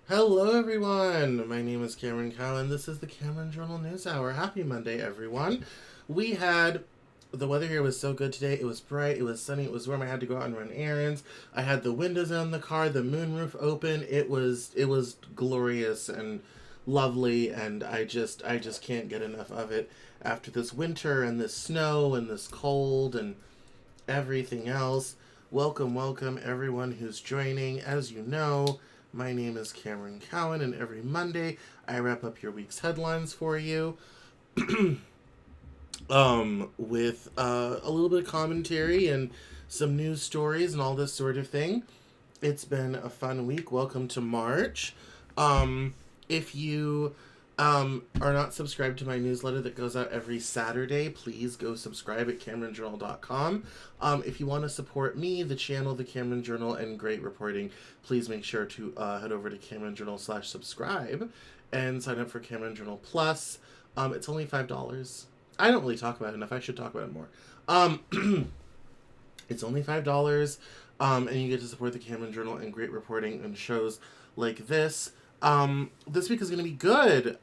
Hello, everyone. My name is Cameron Cowan. This is the Cameron Journal Newshour. Happy Monday, everyone. We had the weather here was so good today. It was bright. It was sunny. It was warm. I had to go out and run errands. I had the windows on the car, the moonroof open. It was glorious and lovely, and I just can't get enough of it after this winter and this snow and this cold and everything else. Welcome, welcome, everyone who's joining. As you know, my name is Cameron Cowan, and every Monday I wrap up your week's headlines for you with a little bit of commentary and some news stories and all this sort of thing. It's been a fun week. Welcome to March. If you are not subscribed to my newsletter that goes out every Saturday, please go subscribe at CameronJournal.com. If you want to support me, the channel, the Cameron Journal, and great reporting, please make sure to head over to Cameron Journal/subscribe and sign up for Cameron Journal Plus. It's only $5. I don't really talk about it enough. I should talk about it more. It's only $5, and you get to support the Cameron Journal and great reporting and shows like this. This week is going to be good.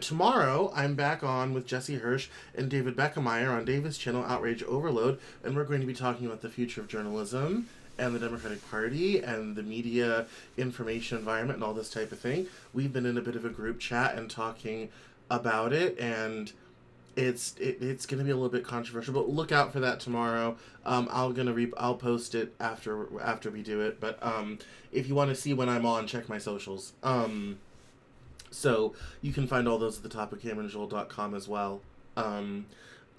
Tomorrow I'm back on with Jesse Hirsch and David Beckemeyer on David's channel Outrage Overload, and we're going to be talking about the future of journalism and the Democratic Party and the media information environment and all this type of thing. We've been in a bit of a group chat and talking about it, and it's going to be a little bit controversial, but look out for that tomorrow. I'll post it after we do it. But if you want to see when I'm on, check my socials. So you can find all those at the top of CameronJournal.com as well.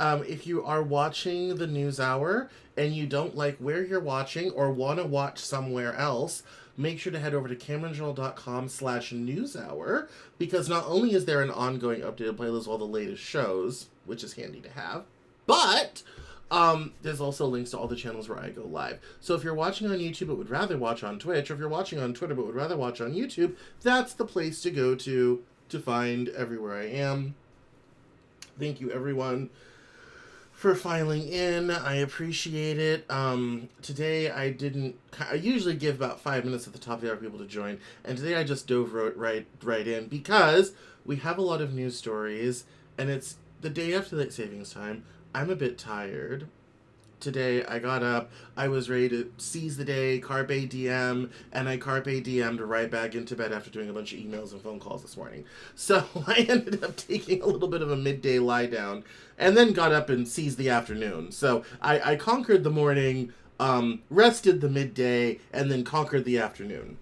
If you are watching the News Hour and you don't like where you're watching or want to watch somewhere else, make sure to head over to CameronJournal.com/newshour, because not only is there an ongoing updated playlist of all the latest shows, which is handy to have, but there's also links to all the channels where I go live. So if you're watching on YouTube but would rather watch on Twitch, or if you're watching on Twitter but would rather watch on YouTube, that's the place to go to find everywhere I am. Thank you, everyone, for filing in. I appreciate it. Today I usually give about 5 minutes at the top of the hour for people to join, and today I just dove right in because we have a lot of news stories, and it's the day after late savings time. I'm a bit tired. Today I got up, I was ready to seize the day, carpe diem, and I carpe diem to right back into bed after doing a bunch of emails and phone calls this morning. So I ended up taking a little bit of a midday lie down and then got up and seized the afternoon. So I conquered the morning, rested the midday, and then conquered the afternoon.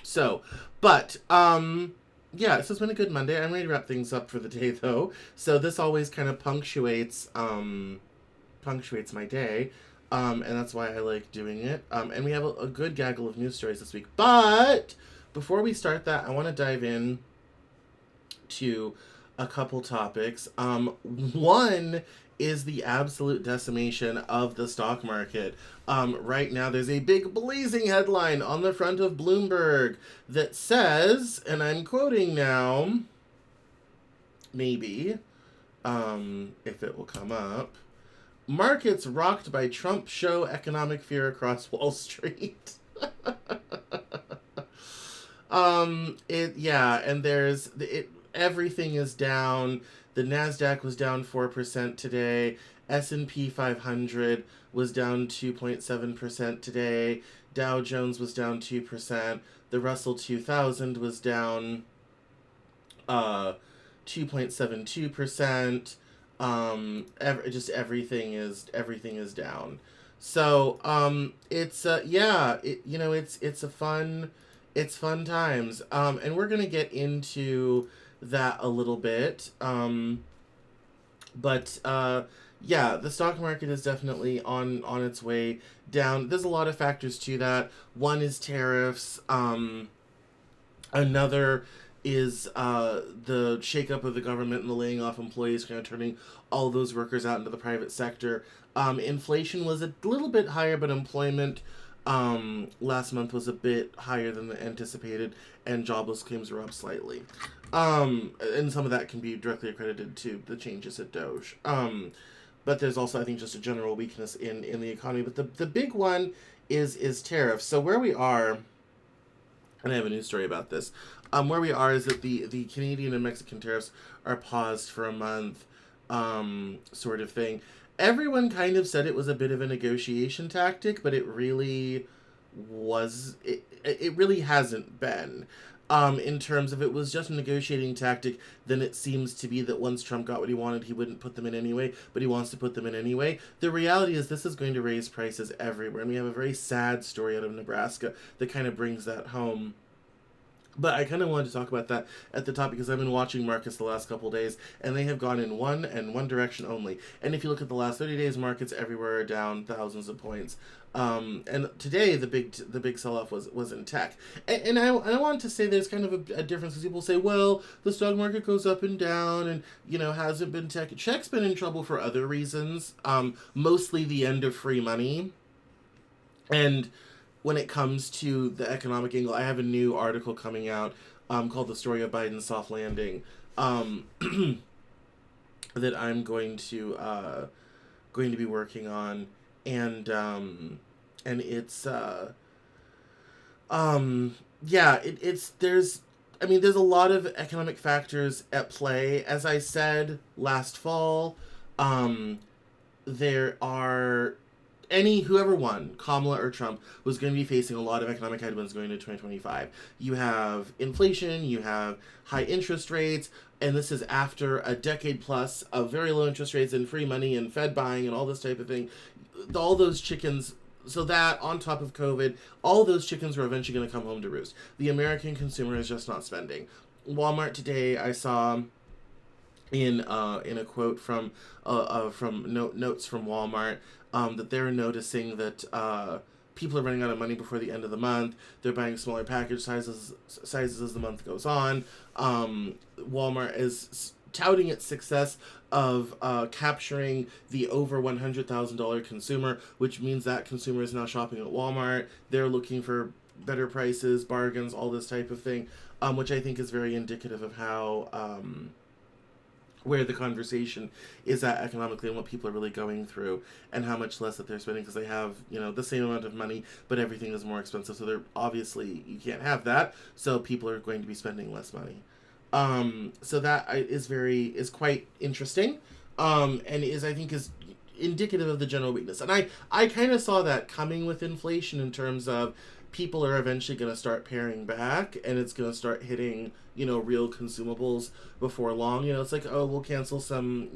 So, but, yeah, so it's been a good Monday. I'm ready to wrap things up for the day, though. So this always kind of punctuates my day, and that's why I like doing it. And we have a good gaggle of news stories this week. But before we start that, I want to dive in to a couple topics. One is the absolute decimation of the stock market. Right now, there's a big blazing headline on the front of Bloomberg that says, and I'm quoting now, maybe, if it will come up, "Markets rocked by Trump show economic fear across Wall Street." And everything is down. The Nasdaq was down 4% today. S&P 500 was down 2.7% today. Dow Jones was down 2%. The Russell 2000 was down 2.72%. Everything is down. So it's fun times. And we're gonna get into that a little bit. But the stock market is definitely on its way down. There's a lot of factors to that. One is tariffs. Another is the shakeup of the government and the laying off employees, kind of turning all those workers out into the private sector. Inflation was a little bit higher, but employment last month was a bit higher than anticipated, and jobless claims were up slightly. And some of that can be directly accredited to the changes at Doge. But there's also, I think, just a general weakness in the economy. But the big one is tariffs. So where we are and I have a news story about this. Where we are is that the Canadian and Mexican tariffs are paused for a month, sort of thing. Everyone kind of said it was a bit of a negotiation tactic, but it really it really hasn't been. In terms of it was just a negotiating tactic, then it seems to be that once Trump got what he wanted, he wouldn't put them in anyway, but he wants to put them in anyway. The reality is this is going to raise prices everywhere, and we have a very sad story out of Nebraska that kind of brings that home. But I kind of wanted to talk about that at the top because I've been watching markets the last couple of days, and they have gone in one direction only. And if you look at the last 30 days, markets everywhere are down thousands of points. And today the big sell off was in tech, and I want to say there's kind of a difference because people say, well, the stock market goes up and down, and hasn't been tech. Tech's been in trouble for other reasons, mostly the end of free money, and when it comes to the economic angle, I have a new article coming out called "The Story of Biden's Soft Landing" that I'm going to be working on, and it's there's a lot of economic factors at play. As I said last fall, there are whoever won, Kamala or Trump, was going to be facing a lot of economic headwinds going into 2025. You have inflation, you have high interest rates, and this is after a decade plus of very low interest rates and free money and Fed buying and all this type of thing. All those chickens, so that on top of COVID, all those chickens are eventually going to come home to roost. The American consumer is just not spending. Walmart today, I saw in a quote from notes from Walmart, that they're noticing that people are running out of money before the end of the month. They're buying smaller package sizes as the month goes on. Walmart is touting its success of capturing the over $100,000 consumer, which means that consumer is now shopping at Walmart. They're looking for better prices, bargains, all this type of thing, which I think is very indicative of how where the conversation is at economically and what people are really going through and how much less that they're spending because they have, the same amount of money, but everything is more expensive. So they're obviously, you can't have that. So people are going to be spending less money. So that is quite interesting. And I think is indicative of the general weakness. And I kind of saw that coming with inflation in terms of people are eventually going to start paring back and it's going to start hitting, real consumables before long. It's like, oh, we'll cancel some,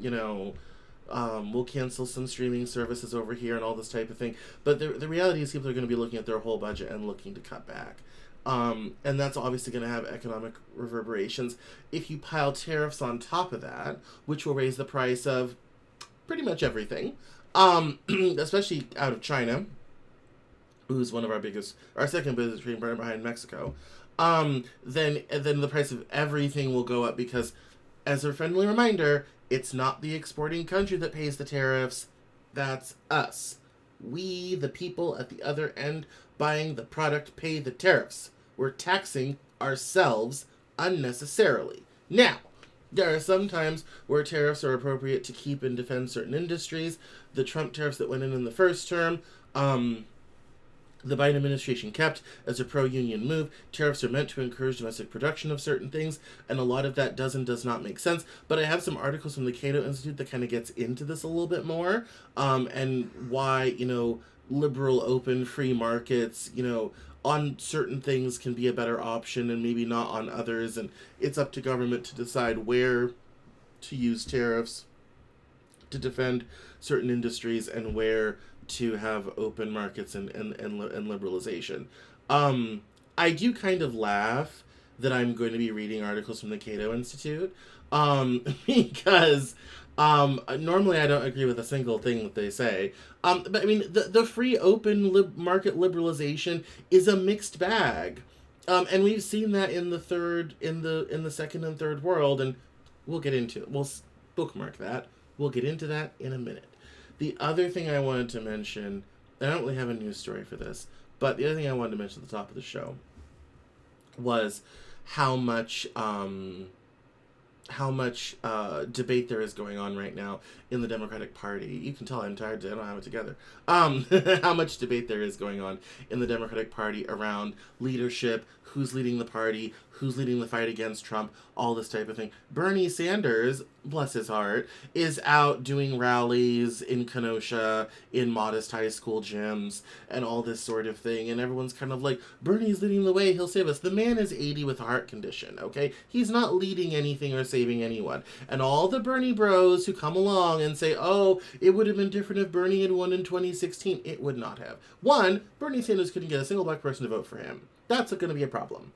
streaming services over here and all this type of thing. But the reality is people are going to be looking at their whole budget and looking to cut back. And that's obviously going to have economic reverberations. If you pile tariffs on top of that, which will raise the price of pretty much everything, especially out of China, who's one of our second biggest trading partner behind Mexico, then the price of everything will go up because, as a friendly reminder, it's not the exporting country that pays the tariffs, that's us. We, the people at the other end buying the product, pay the tariffs. We're taxing ourselves unnecessarily. Now, there are some times where tariffs are appropriate to keep and defend certain industries. The Trump tariffs that went in the first term, the Biden administration kept as a pro-union move. Tariffs are meant to encourage domestic production of certain things, and a lot of that does not make sense. But I have some articles from the Cato Institute that kind of gets into this a little bit more, and why, liberal, open, free markets, on certain things can be a better option and maybe not on others, and it's up to government to decide where to use tariffs to defend certain industries and where to have open markets and liberalization. I do kind of laugh that I'm going to be reading articles from the Cato Institute, because normally I don't agree with a single thing that they say. But I mean, the free open market liberalization is a mixed bag. And we've seen that in the second and third world, and we'll get into it. We'll bookmark that. We'll get into that in a minute. The other thing I wanted to mention, and I don't really have a news story for this, but the other thing I wanted to mention at the top of the show was how much debate there is going on right now in the Democratic Party. You can tell I'm tired. I don't have it together. How much debate there is going on in the Democratic Party around leadership, who's leading the party, who's leading the fight against Trump, all this type of thing. Bernie Sanders, bless his heart, is out doing rallies in Kenosha, in modest high school gyms, and all this sort of thing. And everyone's kind of like, Bernie's leading the way, he'll save us. The man is 80 with a heart condition, okay? He's not leading anything or saving anyone. And all the Bernie bros who come along and say, oh, it would have been different if Bernie had won in 2016, it would not have. One, Bernie Sanders couldn't get a single black person to vote for him. That's going to be a problem.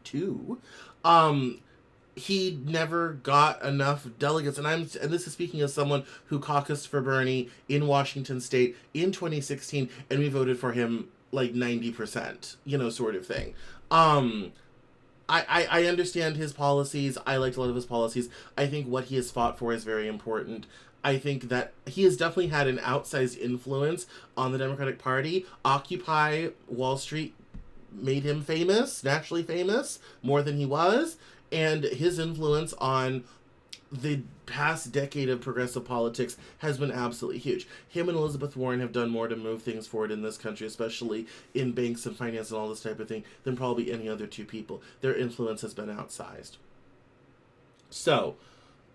Two, he never got enough delegates, and this is speaking as someone who caucused for Bernie in Washington State in 2016, and we voted for him like 90%, sort of thing. I understand his policies. I liked a lot of his policies. I think what he has fought for is very important. I think that he has definitely had an outsized influence on the Democratic Party. Occupy Wall Street made him famous, nationally famous, more than he was, and his influence on the past decade of progressive politics has been absolutely huge. Him and Elizabeth Warren have done more to move things forward in this country, especially in banks and finance and all this type of thing, than probably any other two people. Their influence has been outsized. So,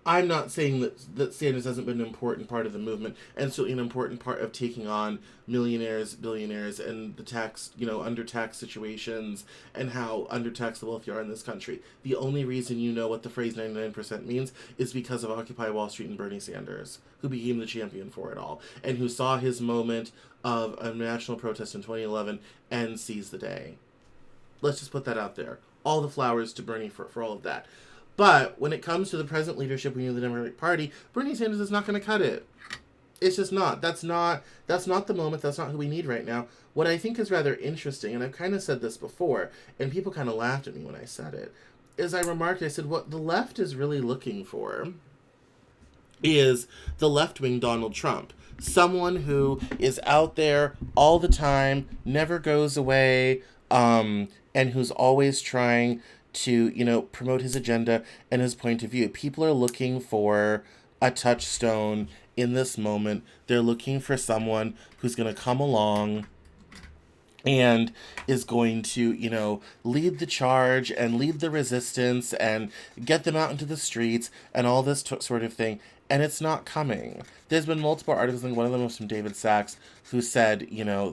I'm not saying that Sanders hasn't been an important part of the movement, and certainly an important part of taking on millionaires, billionaires, and the tax, under-tax situations, and how under-taxed the wealthy are in this country. The only reason you know what the phrase 99% means is because of Occupy Wall Street and Bernie Sanders, who became the champion for it all, and who saw his moment of a national protest in 2011 and seized the day. Let's just put that out there. All the flowers to Bernie for all of that. But when it comes to the present leadership of the Democratic Party, Bernie Sanders is not going to cut it. It's just not. That's not the moment. That's not who we need right now. What I think is rather interesting, and I've kind of said this before, and people kind of laughed at me when I said it, is I said, what the left is really looking for is the left-wing Donald Trump. Someone who is out there all the time, never goes away, and who's always trying to, promote his agenda and his point of view. People are looking for a touchstone in this moment. They're looking for someone who's going to come along and is going to, lead the charge and lead the resistance and get them out into the streets and all this sort of thing. And it's not coming. There's been multiple articles, and one of them was from David Sachs, who said,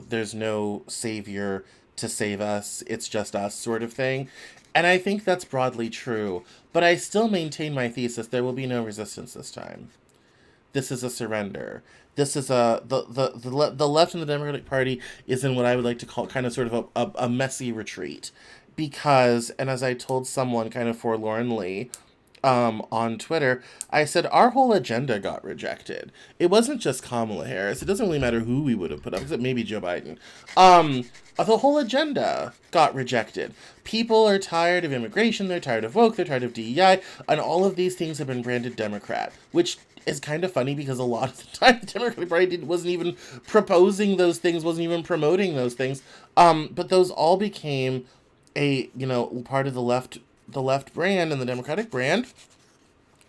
there's no savior to save us. It's just us, sort of thing. And I think that's broadly true, but I still maintain my thesis. There will be no resistance this time. This is a surrender. This is the left in the Democratic Party is in what I would like to call kind of sort of a messy retreat, because, and as I told someone kind of forlornly on Twitter, I said our whole agenda got rejected. It wasn't just Kamala Harris. It doesn't really matter who we would have put up, except maybe Joe Biden. The whole agenda got rejected. People are tired of immigration, they're tired of woke, they're tired of DEI, and all of these things have been branded Democrat, which is kind of funny because a lot of the time the Democratic Party wasn't even proposing those things, wasn't even promoting those things. But those all became a, part of the left brand and the Democratic brand.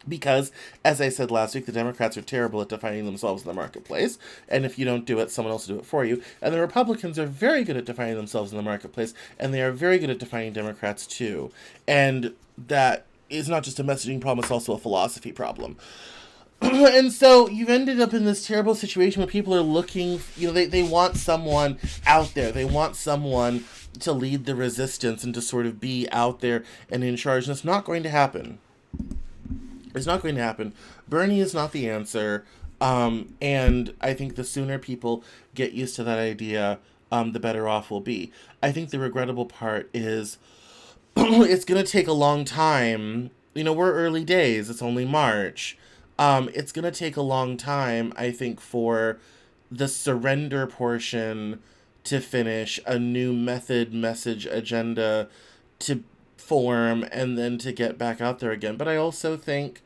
Because, as I said last week, the Democrats are terrible at defining themselves in the marketplace. And if you don't do it, someone else will do it for you. And the Republicans are very good at defining themselves in the marketplace. And they are very good at defining Democrats, too. And that is not just a messaging problem, it's also a philosophy problem. And so you've ended up in this terrible situation where people are looking, they want someone out there. They want someone to lead the resistance and to sort of be out there and in charge. And it's not going to happen. It's not going to happen. Bernie is not the answer. And I think the sooner people get used to that idea, the better off we'll be. I think the regrettable part is it's going to take a long time. We're early days. It's only March. It's going to take a long time, I think, for the surrender portion to finish, a new message, agenda to form, and then to get back out there again. But I also think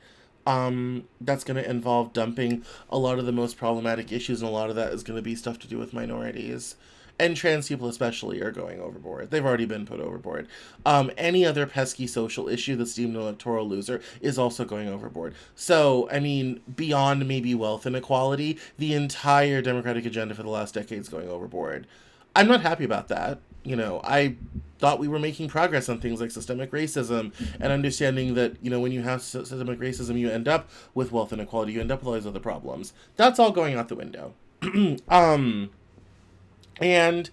that's going to involve dumping a lot of the most problematic issues, and a lot of that is going to be stuff to do with minorities And trans people especially are going overboard. They've already been put overboard. Any other pesky social issue that's deemed an electoral loser is also going overboard. So, I mean, beyond maybe wealth inequality, the entire Democratic agenda for the last decade is going overboard. I'm not happy about that. I thought we were making progress on things like systemic racism and understanding that, when you have systemic racism, you end up with wealth inequality, you end up with all these other problems. That's all going out the window. And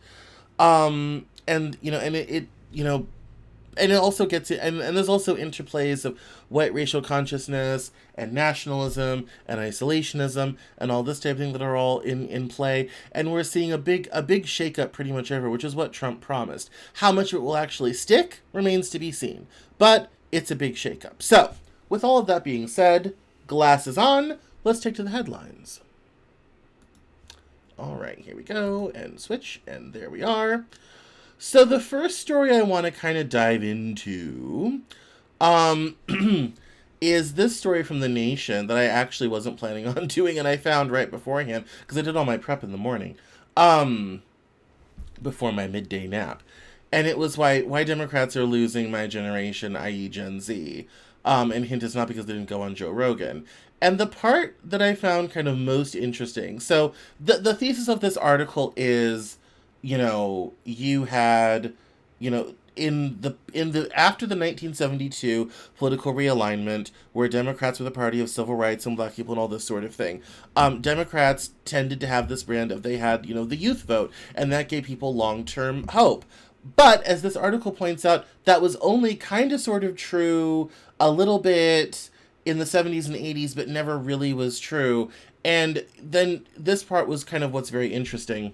it also gets it, and there's also interplays of white racial consciousness and nationalism and isolationism and all this type of thing that are all in play. And we're seeing a big shakeup pretty much everywhere, which is what Trump promised. How much of it will actually stick remains to be seen, but it's a big shakeup. So, with all of that being said, glasses on, let's take to the headlines. All right, here we go, and switch, and there we are. So the first story I want to kind of dive into is this story from The Nation that I actually wasn't planning on doing, and I found right beforehand, because I did all my prep in the morning, before my midday nap. And it was why Democrats are losing my generation, i.e. Gen Z. And hint, it's not because they didn't go on Joe Rogan. And the part that I found kind of most interesting, so the thesis of this article is, you had, in the after the 1972 political realignment, where Democrats were the party of civil rights and black people and all this sort of thing, Democrats tended to have this brand of they had, the youth vote, and that gave people long-term hope. But as this article points out, that was only kind of sort of true a little bit in the 70s and 80s, but never really was true. And then this part was kind of what's very interesting.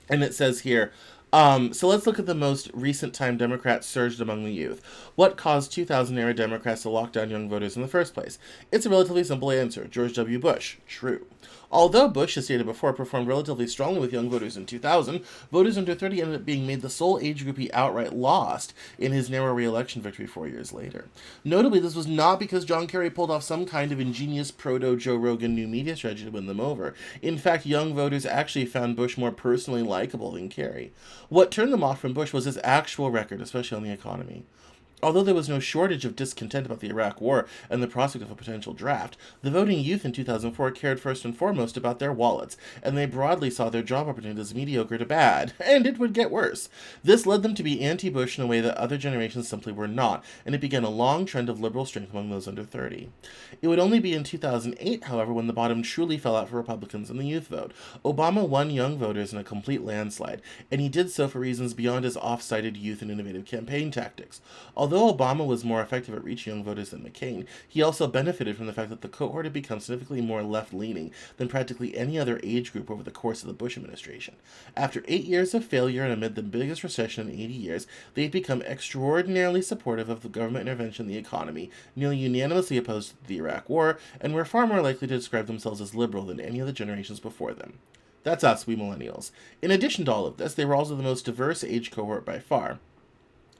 And it says here, so let's look at the most recent time Democrats surged among the youth. What caused 2000-era Democrats to lock down young voters in the first place? It's a relatively simple answer. George W. Bush. True. Although Bush, as stated before, performed relatively strongly with young voters in 2000, voters under 30 ended up being made the sole age group he outright lost in his narrow re-election victory 4 years later. Notably, this was not because John Kerry pulled off some kind of ingenious proto-Joe Rogan new media strategy to win them over. In fact, young voters actually found Bush more personally likable than Kerry. What turned them off from Bush was his actual record, especially on the economy. Although there was no shortage of discontent about the Iraq War and the prospect of a potential draft, the voting youth in 2004 cared first and foremost about their wallets, and they broadly saw their job opportunities as mediocre to bad, and it would get worse. This led them to be anti-Bush in a way that other generations simply were not, and it began a long trend of liberal strength among those under 30. It would only be in 2008, however, when the bottom truly fell out for Republicans in the youth vote. Obama won young voters in a complete landslide, and he did so for reasons beyond his off-cited youth and innovative campaign tactics. Although Obama was more effective at reaching young voters than McCain, he also benefited from the fact that the cohort had become significantly more left-leaning than practically any other age group over the course of the Bush administration. After 8 years of failure and amid the biggest recession in 80 years, they had become extraordinarily supportive of the government intervention in the economy, nearly unanimously opposed to the Iraq War, and were far more likely to describe themselves as liberal than any of the generations before them. That's us, we millennials. In addition to all of this, they were also the most diverse age cohort by far,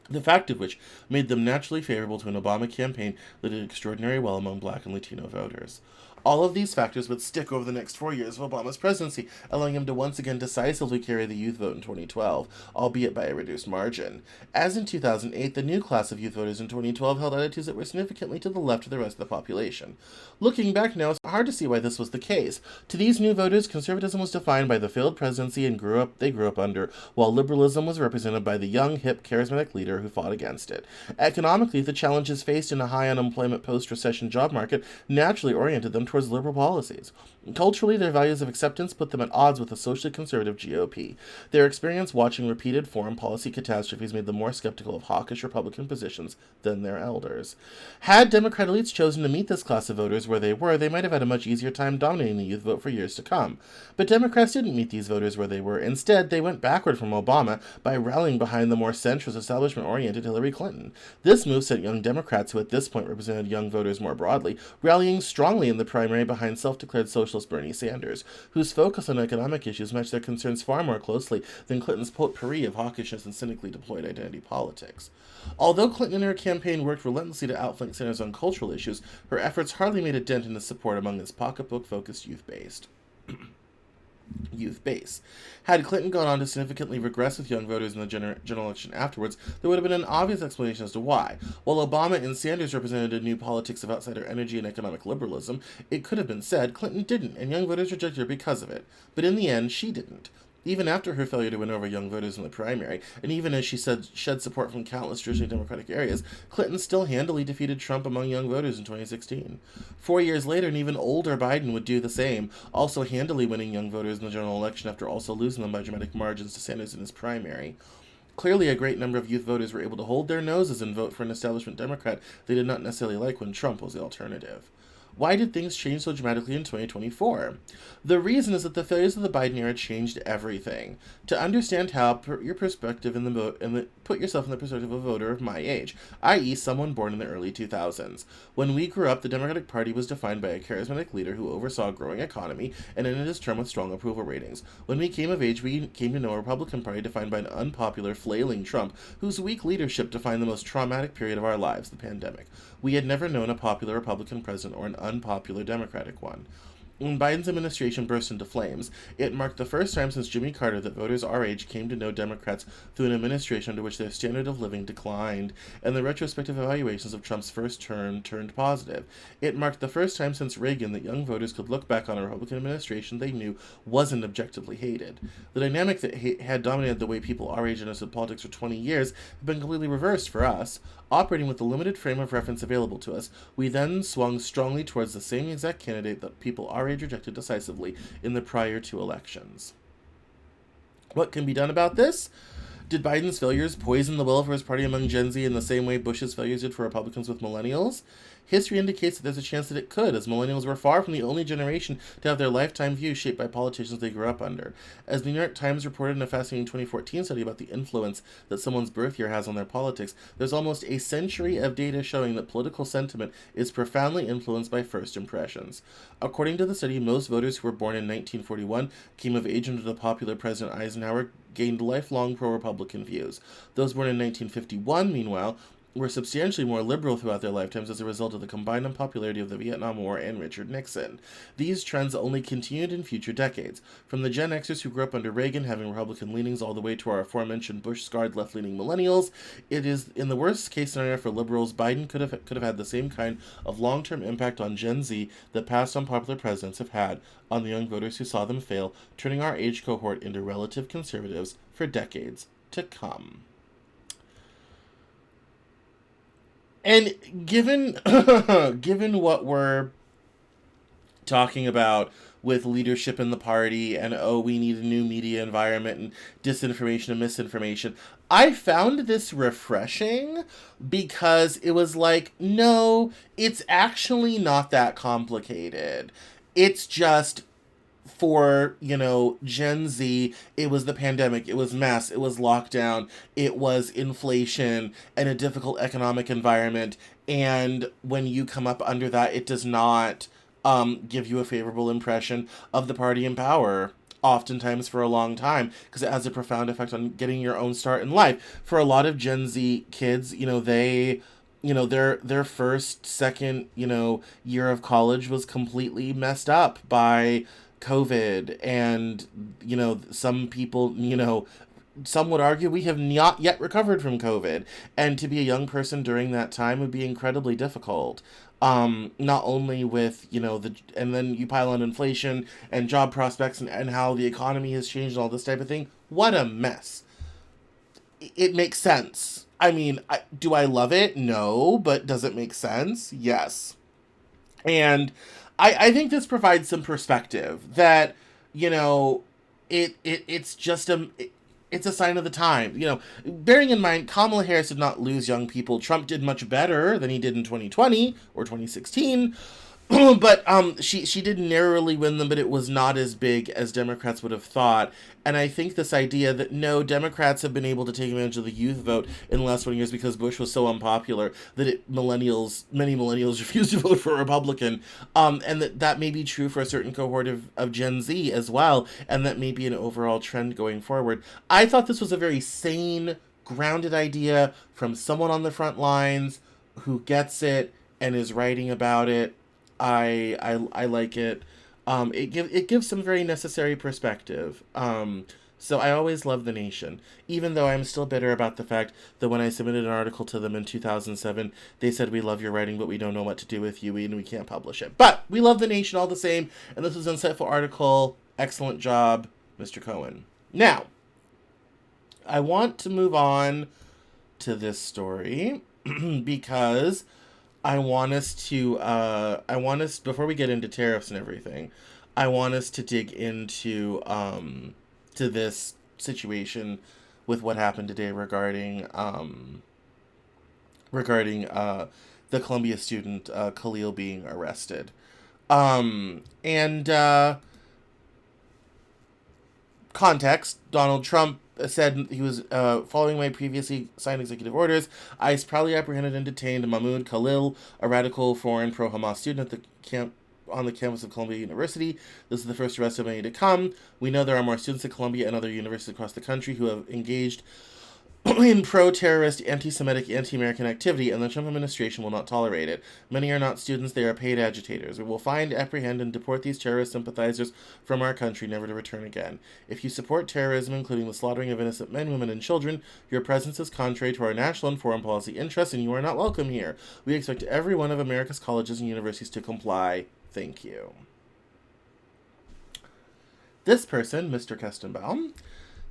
the fact of which made them naturally favorable to an Obama campaign that did extraordinarily well among black and Latino voters. All of these factors would stick over the next 4 years of Obama's presidency, allowing him to once again decisively carry the youth vote in 2012, albeit by a reduced margin. As in 2008, the new class of youth voters in 2012 held attitudes that were significantly to the left of the rest of the population. Looking back now, it's hard to see why this was the case. To these new voters, conservatism was defined by the failed presidency they grew up under, while liberalism was represented by the young, hip, charismatic leader who fought against it. Economically, the challenges faced in a high unemployment post-recession job market naturally oriented them towards liberal policies. Culturally, their values of acceptance put them at odds with the socially conservative GOP. Their experience watching repeated foreign policy catastrophes made them more skeptical of hawkish Republican positions than their elders. Had Democrat elites chosen to meet this class of voters where they were, they might have had a much easier time dominating the youth vote for years to come. But Democrats didn't meet these voters where they were. Instead, they went backward from Obama by rallying behind the more centrist, establishment-oriented Hillary Clinton. This move sent young Democrats, who at this point represented young voters more broadly, rallying strongly in the primary behind self-declared socialist Bernie Sanders, whose focus on economic issues matched their concerns far more closely than Clinton's potpourri of hawkishness and cynically deployed identity politics. Although Clinton and her campaign worked relentlessly to outflank Sanders on cultural issues, her efforts hardly made a dent in his support among his pocketbook-focused youth base. youth base. Had Clinton gone on to significantly regress with young voters in the general election afterwards, there would have been an obvious explanation as to why. While Obama and Sanders represented a new politics of outsider energy and economic liberalism, it could have been said Clinton didn't, and young voters rejected her because of it. But in the end, she didn't. Even after her failure to win over young voters in the primary, and even as she shed support from countless traditionally Democratic areas, Clinton still handily defeated Trump among young voters in 2016. 4 years later, an even older Biden would do the same, also handily winning young voters in the general election after also losing them by dramatic margins to Sanders in his primary. Clearly, a great number of youth voters were able to hold their noses and vote for an establishment Democrat they did not necessarily like when Trump was the alternative. Why did things change so dramatically in 2024? The reason is that the failures of the Biden era changed everything. To understand how, put yourself in the perspective of a voter of my age, i.e., someone born in the early 2000s. When we grew up, the Democratic Party was defined by a charismatic leader who oversaw a growing economy and ended his term with strong approval ratings. When we came of age, we came to know a Republican Party defined by an unpopular, flailing Trump, whose weak leadership defined the most traumatic period of our lives, the pandemic. We had never known a popular Republican president or an unpopular Democratic one. When Biden's administration burst into flames, it marked the first time since Jimmy Carter that voters our age came to know Democrats through an administration under which their standard of living declined, and the retrospective evaluations of Trump's first term turned positive. It marked the first time since Reagan that young voters could look back on a Republican administration they knew wasn't objectively hated. The dynamic that had dominated the way people our age understood politics for 20 years had been completely reversed for us. Operating with the limited frame of reference available to us, we then swung strongly towards the same exact candidate that people our age rejected decisively in the prior two elections. What can be done about this? Did Biden's failures poison the will for his party among Gen Z in the same way Bush's failures did for Republicans with millennials? History indicates that there's a chance that it could, as millennials were far from the only generation to have their lifetime views shaped by politicians they grew up under. As the New York Times reported in a fascinating 2014 study about the influence that someone's birth year has on their politics, there's almost a century of data showing that political sentiment is profoundly influenced by first impressions. According to the study, most voters who were born in 1941 came of age under the popular President Eisenhower gained lifelong pro-Republican views. Those born in 1951, meanwhile, were substantially more liberal throughout their lifetimes as a result of the combined unpopularity of the Vietnam War and Richard Nixon. These trends only continued in future decades. From the Gen Xers who grew up under Reagan having Republican leanings all the way to our aforementioned Bush-scarred left-leaning millennials, it is, in the worst-case scenario for liberals, Biden could have had the same kind of long-term impact on Gen Z that past unpopular presidents have had on the young voters who saw them fail, turning our age cohort into relative conservatives for decades to come. And given given what we're talking about with leadership in the party and, we need a new media environment and disinformation and misinformation, I found this refreshing because it was like, no, it's actually not that complicated. It's just for, Gen Z, it was the pandemic, it was mass, it was lockdown, it was inflation and a difficult economic environment. And when you come up under that, it does not give you a favorable impression of the party in power, oftentimes for a long time, because it has a profound effect on getting your own start in life. For a lot of Gen Z kids, they their first, second, year of college was completely messed up by COVID, and some people, some would argue we have not yet recovered from COVID, and to be a young person during that time would be incredibly difficult. Not only with, and then you pile on inflation and job prospects and how the economy has changed and all this type of thing. What a mess. It makes sense. I mean, do I love it? No, but does it make sense? Yes. And I think this provides some perspective that, it's just it's a sign of the time. Bearing in mind, Kamala Harris did not lose young people. Trump did much better than he did in 2020 or 2016. But she did narrowly win them, but it was not as big as Democrats would have thought. And I think this idea that, no, Democrats have been able to take advantage of the youth vote in the last 20 years because Bush was so unpopular that many millennials refused to vote for a Republican, and that may be true for a certain cohort of Gen Z as well, and that may be an overall trend going forward. I thought this was a very sane, grounded idea from someone on the front lines who gets it and is writing about it. I like it. It gives some very necessary perspective. So I always love The Nation, even though I'm still bitter about the fact that when I submitted an article to them in 2007, they said, we love your writing, but we don't know what to do with you, and we can't publish it. But we love The Nation all the same, and this was an insightful article. Excellent job, Mr. Cohen. Now, I want to move on to this story because before we get into tariffs and everything, I want us to dig into to this situation with what happened today regarding the Columbia student Khalil being arrested. And context: Donald Trump said he was following my previously signed executive orders. ICE proudly apprehended and detained Mahmoud Khalil, a radical foreign pro-Hamas student at on the campus of Columbia University. This is the first arrest of many to come. We know there are more students at Columbia and other universities across the country who have engaged in pro-terrorist, anti-Semitic, anti-American activity, and the Trump administration will not tolerate it. Many are not students, they are paid agitators. We will find, apprehend, and deport these terrorist sympathizers from our country, never to return again. If you support terrorism, including the slaughtering of innocent men, women, and children, your presence is contrary to our national and foreign policy interests, and you are not welcome here. We expect every one of America's colleges and universities to comply. Thank you. This person, Mr. Kestenbaum,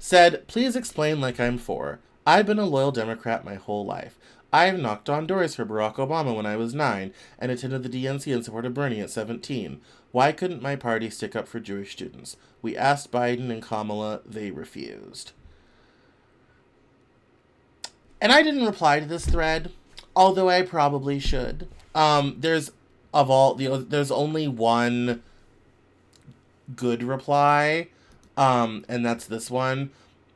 said, please explain like I'm for. I've been a loyal Democrat my whole life. I've knocked on doors for Barack Obama when I was 9 and attended the DNC and supported Bernie at 17. Why couldn't my party stick up for Jewish students? We asked Biden and Kamala, they refused. And I didn't reply to this thread, although I probably should. There's only one good reply, and that's this one.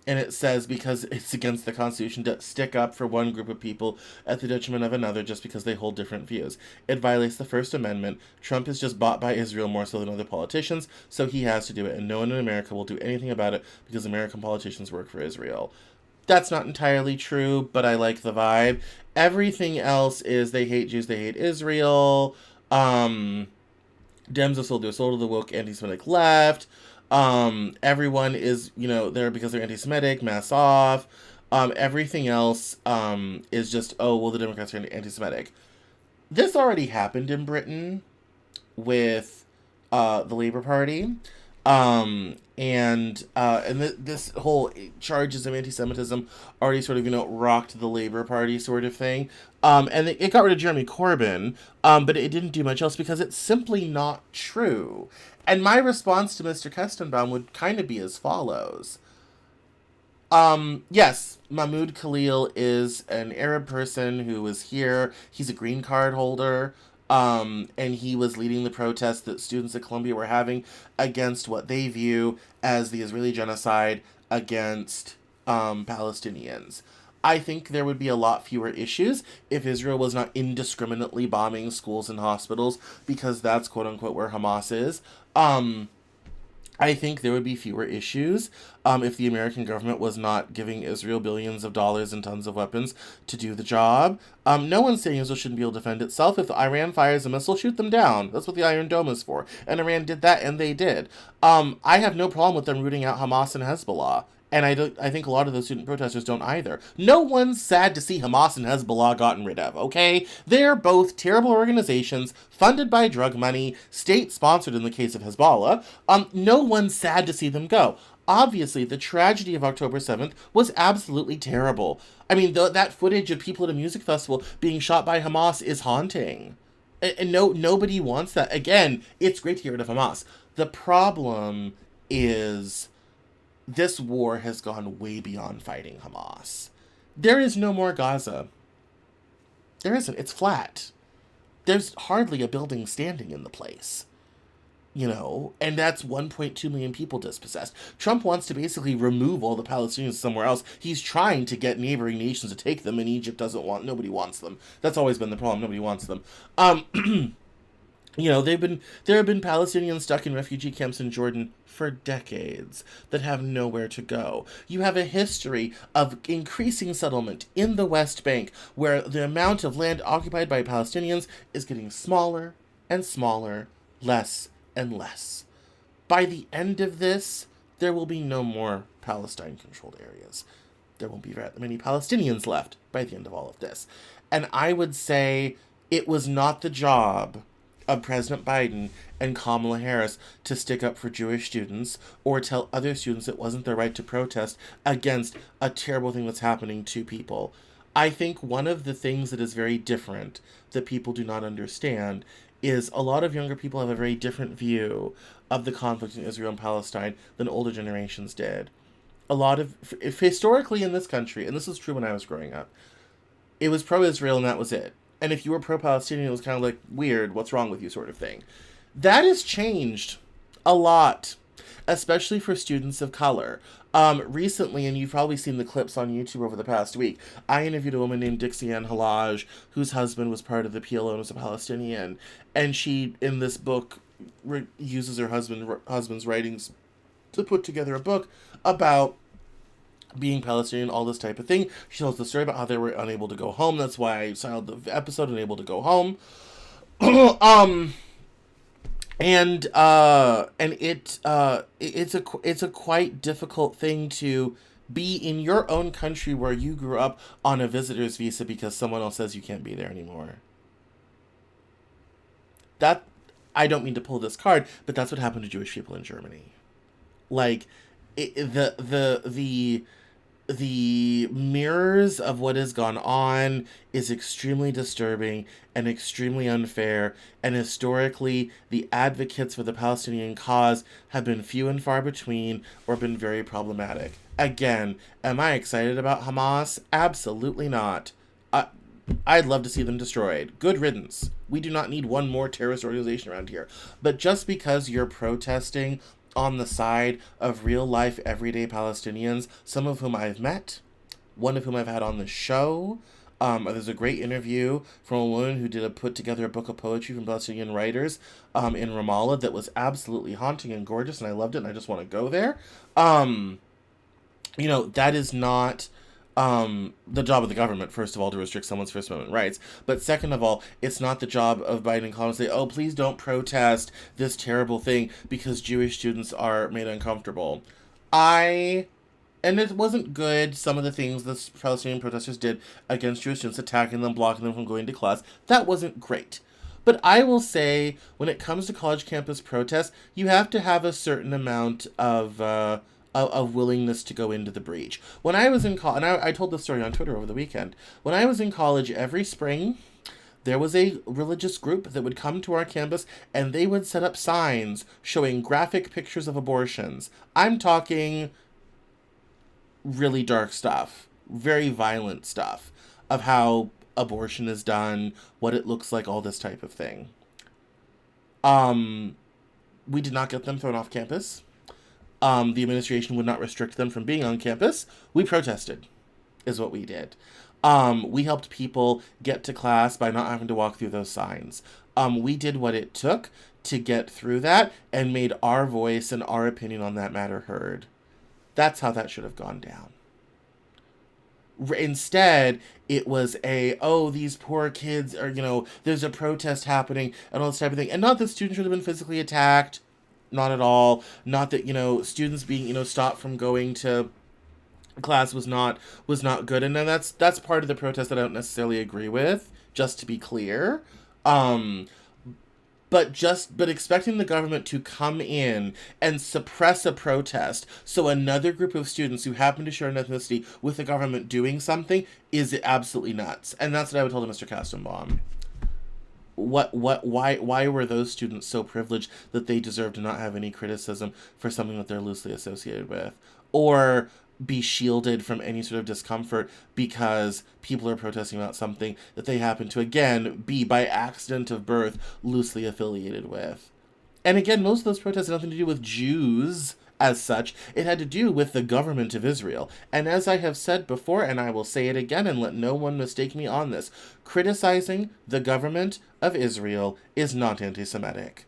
And it says, because it's against the Constitution to stick up for one group of people at the detriment of another just because they hold different views. It violates the First Amendment. Trump is just bought by Israel more so than other politicians, so he has to do it, and no one in America will do anything about it because American politicians work for Israel. That's not entirely true, but I like the vibe. Everything else is they hate Jews, they hate Israel. Dems are sold their soul to the woke anti-Semitic left. Everyone is, there because they're anti-Semitic, mass off. Everything else is just, oh, well, the Democrats are anti-Semitic. This already happened in Britain with the Labour Party. This whole charges of anti-Semitism already sort of, rocked the Labour Party sort of thing. And it got rid of Jeremy Corbyn, but it didn't do much else because it's simply not true. And my response to Mr. Kestenbaum would kind of be as follows. Yes, Mahmoud Khalil is an Arab person who was here. He's a green card holder. And he was leading the protests that students at Columbia were having against what they view as the Israeli genocide against Palestinians. I think there would be a lot fewer issues if Israel was not indiscriminately bombing schools and hospitals, because that's quote-unquote where Hamas is. I think there would be fewer issues if the American government was not giving Israel billions of dollars and tons of weapons to do the job. No one's saying Israel shouldn't be able to defend itself. If Iran fires a missile, shoot them down. That's what the Iron Dome is for. And Iran did that, and they did. I have no problem with them rooting out Hamas and Hezbollah. And I think a lot of those student protesters don't either. No one's sad to see Hamas and Hezbollah gotten rid of, okay? They're both terrible organizations, funded by drug money, state-sponsored in the case of Hezbollah. No one's sad to see them go. Obviously, the tragedy of October 7th was absolutely terrible. I mean, that footage of people at a music festival being shot by Hamas is haunting. And nobody wants that. Again, it's great to get rid of Hamas. The problem is, this war has gone way beyond fighting Hamas. There is no more Gaza. There isn't. It's flat. There's hardly a building standing in the place. And that's 1.2 million people dispossessed. Trump wants to basically remove all the Palestinians somewhere else. He's trying to get neighboring nations to take them, and Egypt nobody wants them. That's always been the problem. Nobody wants them. There have been Palestinians stuck in refugee camps in Jordan for decades that have nowhere to go. You have a history of increasing settlement in the West Bank, where the amount of land occupied by Palestinians is getting smaller and smaller, less and less. By the end of this, there will be no more Palestine-controlled areas. There won't be that many Palestinians left by the end of all of this. And I would say it was not the job of President Biden and Kamala Harris to stick up for Jewish students or tell other students it wasn't their right to protest against a terrible thing that's happening to people. I think one of the things that is very different that people do not understand is a lot of younger people have a very different view of the conflict in Israel and Palestine than older generations did. A lot of, if historically in this country, and this was true when I was growing up, it was pro-Israel and that was it. And if you were pro-Palestinian, it was kind of like, weird, what's wrong with you sort of thing. That has changed a lot, especially for students of color. Recently, and you've probably seen the clips on YouTube over the past week, I interviewed a woman named Dixie Ann Halaj, whose husband was part of the PLO and was a Palestinian. And she, in this book, uses her husband's writings to put together a book about being Palestinian, all this type of thing. She tells the story about how they were unable to go home. That's why I titled the episode "Unable to Go Home." And it's a quite difficult thing to be in your own country where you grew up on a visitor's visa because someone else says you can't be there anymore. That, I don't mean to pull this card, but that's what happened to Jewish people in Germany. Like, the mirrors of what has gone on is extremely disturbing and extremely unfair, and historically the advocates for the Palestinian cause have been few and far between or been very problematic. Again, am I excited about Hamas? Absolutely not. I'd love to see them destroyed. Good riddance. We do not need one more terrorist organization around here. But just because you're protesting on the side of real-life, everyday Palestinians, some of whom I've met, one of whom I've had on the show. There's a great interview from a woman who put together a book of poetry from Palestinian writers in Ramallah that was absolutely haunting and gorgeous, and I loved it, and I just want to go there. That is not the job of the government, first of all, to restrict someone's First Amendment rights. But second of all, it's not the job of Biden and Kamala to say, oh, please don't protest this terrible thing because Jewish students are made uncomfortable. And it wasn't good, some of the things the Palestinian protesters did against Jewish students, attacking them, blocking them from going to class. That wasn't great. But I will say, when it comes to college campus protests, you have to have a certain amount of willingness to go into the breach. When I was in college, and I told this story on Twitter over the weekend, when I was in college, every spring, there was a religious group that would come to our campus, and they would set up signs showing graphic pictures of abortions. I'm talking really dark stuff, very violent stuff, of how abortion is done, what it looks like, all this type of thing. We did not get them thrown off campus. The administration would not restrict them from being on campus. We protested, is what we did. We helped people get to class by not having to walk through those signs. We did what it took to get through that and made our voice and our opinion on that matter heard. That's how that should have gone down. Instead, it was these poor kids are, there's a protest happening and all this type of thing. And not that students should have been physically attacked. Not at all. Not that, students being, stopped from going to class was not good. And then that's part of the protest that I don't necessarily agree with, just to be clear. But expecting the government to come in and suppress a protest so another group of students who happen to share an ethnicity with the government doing something is absolutely nuts. And that's what I would tell to Mr. Kastenbaum. Why were those students so privileged that they deserve to not have any criticism for something that they're loosely associated with? Or be shielded from any sort of discomfort because people are protesting about something that they happen to, again, be by accident of birth loosely affiliated with. And again, most of those protests had nothing to do with Jews as such. It had to do with the government of Israel. And as I have said before, and I will say it again and let no one mistake me on this, criticizing the government of Israel is not anti-Semitic.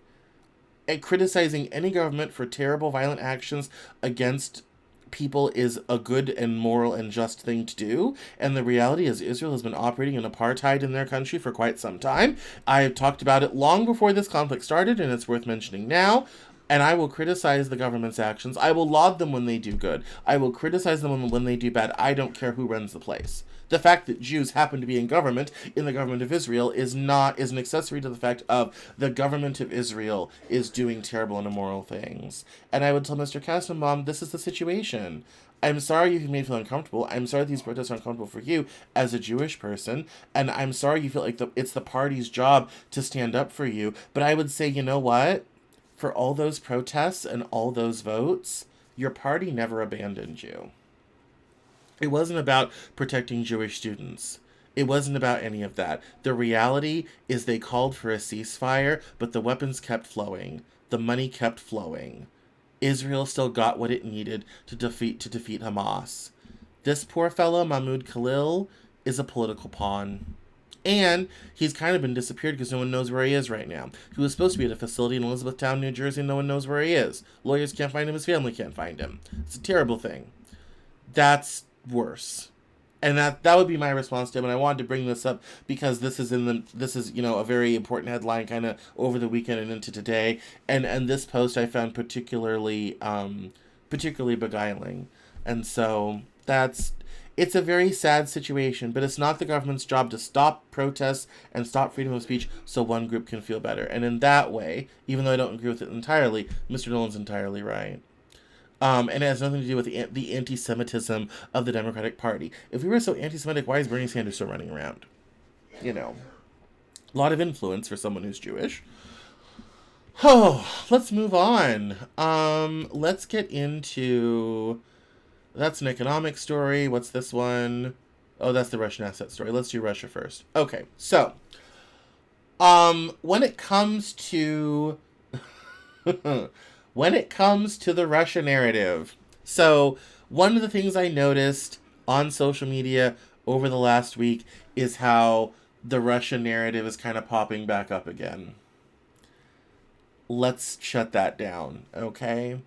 And criticizing any government for terrible violent actions against people is a good and moral and just thing to do. And the reality is Israel has been operating in apartheid in their country for quite some time. I have talked about it long before this conflict started, and it's worth mentioning now. And I will criticize the government's actions. I will laud them when they do good. I will criticize them when they do bad. I don't care who runs the place. The fact that Jews happen to be in the government of Israel, is an accessory to the fact of the government of Israel is doing terrible and immoral things. And I would tell Mr. Kassenbaum, this is the situation. I'm sorry you've made me feel uncomfortable. I'm sorry these protests are uncomfortable for you as a Jewish person. And I'm sorry you feel like it's the party's job to stand up for you. But I would say, you know what? For all those protests and all those votes, your party never abandoned you. It wasn't about protecting Jewish students. It wasn't about any of that. The reality is they called for a ceasefire, but the weapons kept flowing. The money kept flowing. Israel still got what it needed to defeat Hamas. This poor fellow, Mahmoud Khalil, is a political pawn. And he's kind of been disappeared because no one knows where he is right now. He was supposed to be at a facility in Elizabethtown, New Jersey, and no one knows where he is. Lawyers can't find him. His family can't find him. It's a terrible thing. That's worse. And that would be my response to him. And I wanted to bring this up because this is a very important headline kind of over the weekend and into today. And this post I found particularly beguiling. And so it's a very sad situation, but it's not the government's job to stop protests and stop freedom of speech so one group can feel better. And in that way, even though I don't agree with it entirely, Mr. Nolan's entirely right. And it has nothing to do with the anti-Semitism of the Democratic Party. If we were so anti-Semitic, why is Bernie Sanders still running around? A lot of influence for someone who's Jewish. Oh, let's move on. Let's get into... That's an economic story. What's this one? Oh, that's the Russian asset story. Let's do Russia first. Okay, so... when it comes to... when it comes to the Russia narrative. So, one of the things I noticed on social media over the last week is how the Russia narrative is kind of popping back up again. Let's shut that down, okay?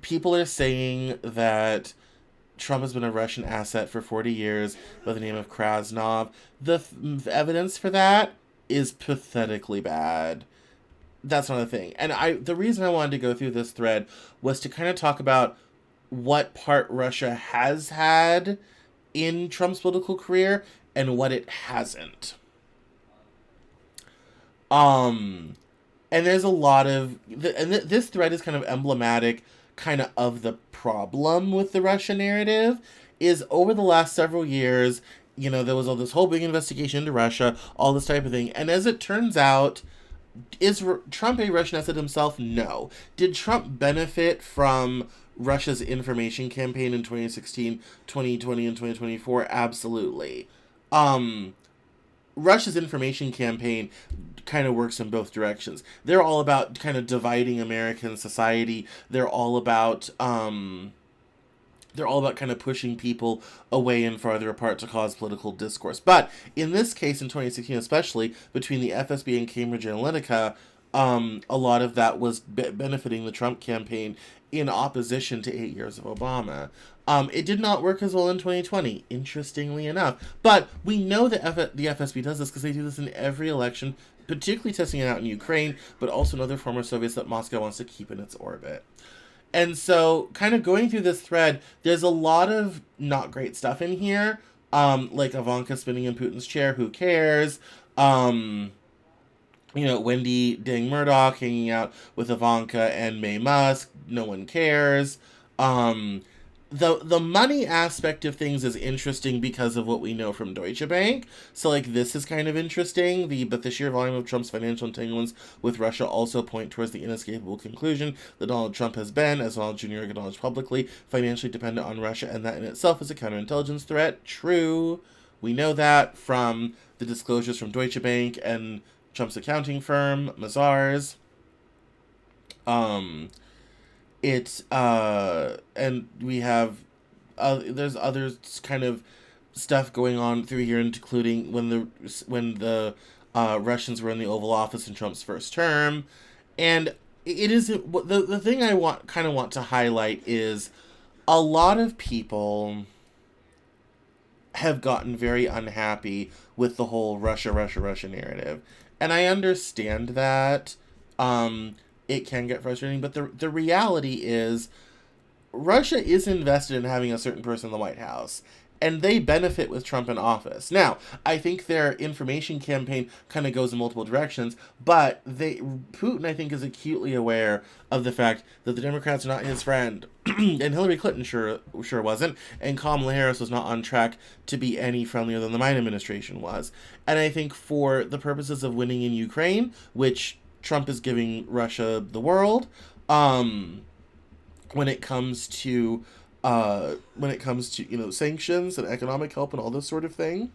People are saying that Trump has been a Russian asset for 40 years by the name of Krasnov. The evidence for that is pathetically bad. That's not a thing. And the reason I wanted to go through this thread was to kind of talk about what part Russia has had in Trump's political career and what it hasn't. And there's a lot of... this thread is kind of emblematic kind of the problem with the Russia narrative is over the last several years, there was all this whole big investigation into Russia, all this type of thing. And as it turns out, is Trump a Russian asset himself? No. Did Trump benefit from Russia's information campaign in 2016, 2020, and 2024? Absolutely. Russia's information campaign kind of works in both directions. They're all about kind of dividing American society. They're all about kind of pushing people away and farther apart to cause political discourse. But in this case, in 2016 especially, between the FSB and Cambridge Analytica, a lot of that was benefiting the Trump campaign in opposition to 8 years of Obama. It did not work as well in 2020, interestingly enough. But we know that the FSB does this because they do this in every election, particularly testing it out in Ukraine, but also in other former Soviets that Moscow wants to keep in its orbit. And so, kind of going through this thread, there's a lot of not great stuff in here, like Ivanka spinning in Putin's chair, who cares? Wendy Dang Murdoch hanging out with Ivanka and May Musk, no one cares. The money aspect of things is interesting because of what we know from Deutsche Bank. So, this is kind of interesting. But the sheer volume of Trump's financial entanglements with Russia also point towards the inescapable conclusion that Donald Trump has been, as Donald Jr. acknowledged publicly, financially dependent on Russia, and that in itself is a counterintelligence threat. True. We know that from the disclosures from Deutsche Bank and Trump's accounting firm, Mazars. And we have, there's other kind of stuff going on through here, including when the Russians were in the Oval Office in Trump's first term. And it is, the thing I want to highlight is a lot of people have gotten very unhappy with the whole Russia, Russia, Russia narrative. And I understand that it can get frustrating, but the reality is Russia is invested in having a certain person in the White House, and they benefit with Trump in office. Now, I think their information campaign kind of goes in multiple directions, but Putin, I think, is acutely aware of the fact that the Democrats are not his friend, and Hillary Clinton sure wasn't, and Kamala Harris was not on track to be any friendlier than the Biden administration was. And I think for the purposes of winning in Ukraine, which Trump is giving Russia the world, when it comes to sanctions and economic help and all this sort of thing,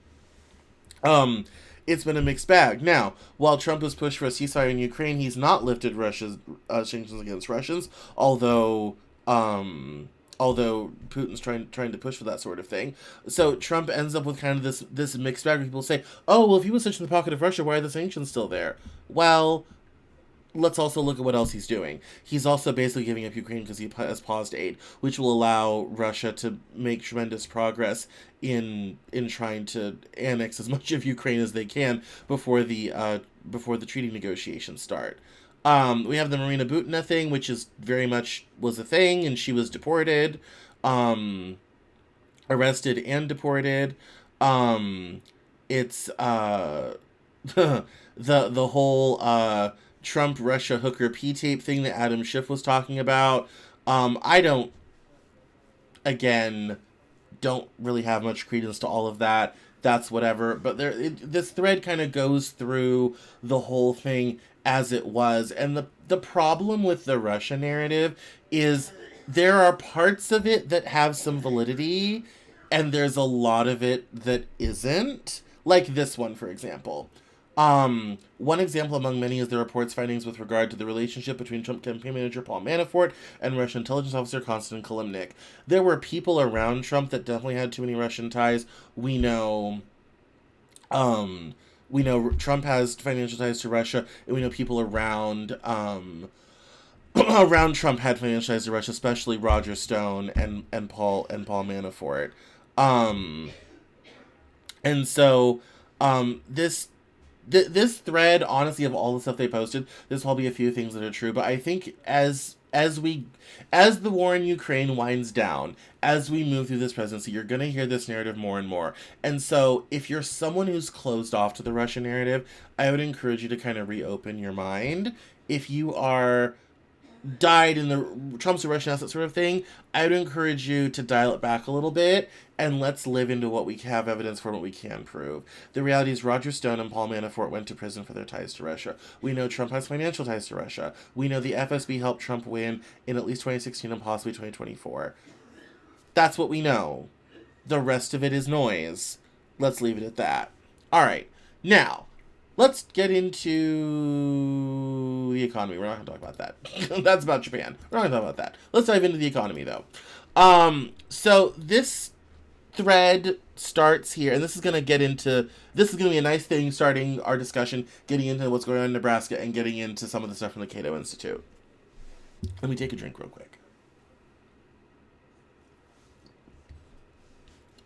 it's been a mixed bag. Now, while Trump has pushed for a ceasefire in Ukraine, he's not lifted Russia's sanctions against Russians, although Putin's trying to push for that sort of thing. So Trump ends up with kind of this mixed bag where people say, oh, well, if he was such in the pocket of Russia, why are the sanctions still there? Well, let's also look at what else he's doing. He's also basically giving up Ukraine because he has paused aid, which will allow Russia to make tremendous progress in trying to annex as much of Ukraine as they can before the treaty negotiations start. We have the Marina Butina thing, which is very much was a thing, and she was deported, arrested and deported. It's the whole Trump Russia hooker P-tape thing that Adam Schiff was talking about. I don't really have much credence to all of that. That's whatever. But this thread kind of goes through the whole thing as it was. And the problem with the Russia narrative is there are parts of it that have some validity, and there's a lot of it that isn't. Like this one, for example. One example among many is the report's findings with regard to the relationship between Trump campaign manager Paul Manafort and Russian intelligence officer Konstantin Kilimnik. There were people around Trump that definitely had too many Russian ties. We know Trump has financial ties to Russia, and we know people around around Trump had financial ties to Russia, especially Roger Stone and Paul Manafort. And so this thread, honestly, of all the stuff they posted, there's probably a few things that are true, but I think as the war in Ukraine winds down, as we move through this presidency, you're going to hear this narrative more and more. And so if you're someone who's closed off to the Russian narrative, I would encourage you to kind of reopen your mind. If you are died in the Trump's a Russian asset sort of thing, I would encourage you to dial it back a little bit and let's live into what we have evidence for, what we can prove. The reality is Roger Stone and Paul Manafort went to prison for their ties to Russia. We know Trump has financial ties to Russia. We know the FSB helped Trump win in at least 2016 and possibly 2024. That's what we know. The rest of it is noise. Let's leave it at that. All right. Now, let's get into the economy. We're not going to talk about that. That's about Japan. We're not going to talk about that. Let's dive into the economy, though. So this thread starts here, and this is going to be a nice thing starting our discussion, getting into what's going on in Nebraska and getting into some of the stuff from the Cato Institute. Let me take a drink real quick.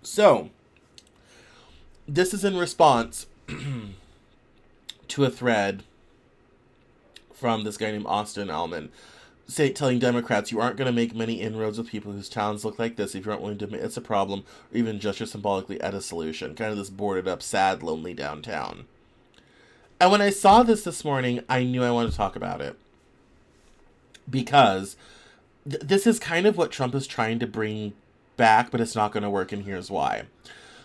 So, this is in response to a thread from this guy named Austin Allman, telling Democrats you aren't going to make many inroads with people whose towns look like this if you aren't willing to admit it's a problem or even gesture symbolically at a solution. Kind of this boarded up, sad, lonely downtown. And when I saw this morning, I knew I wanted to talk about it. Because this is kind of what Trump is trying to bring back, but it's not going to work, and here's why.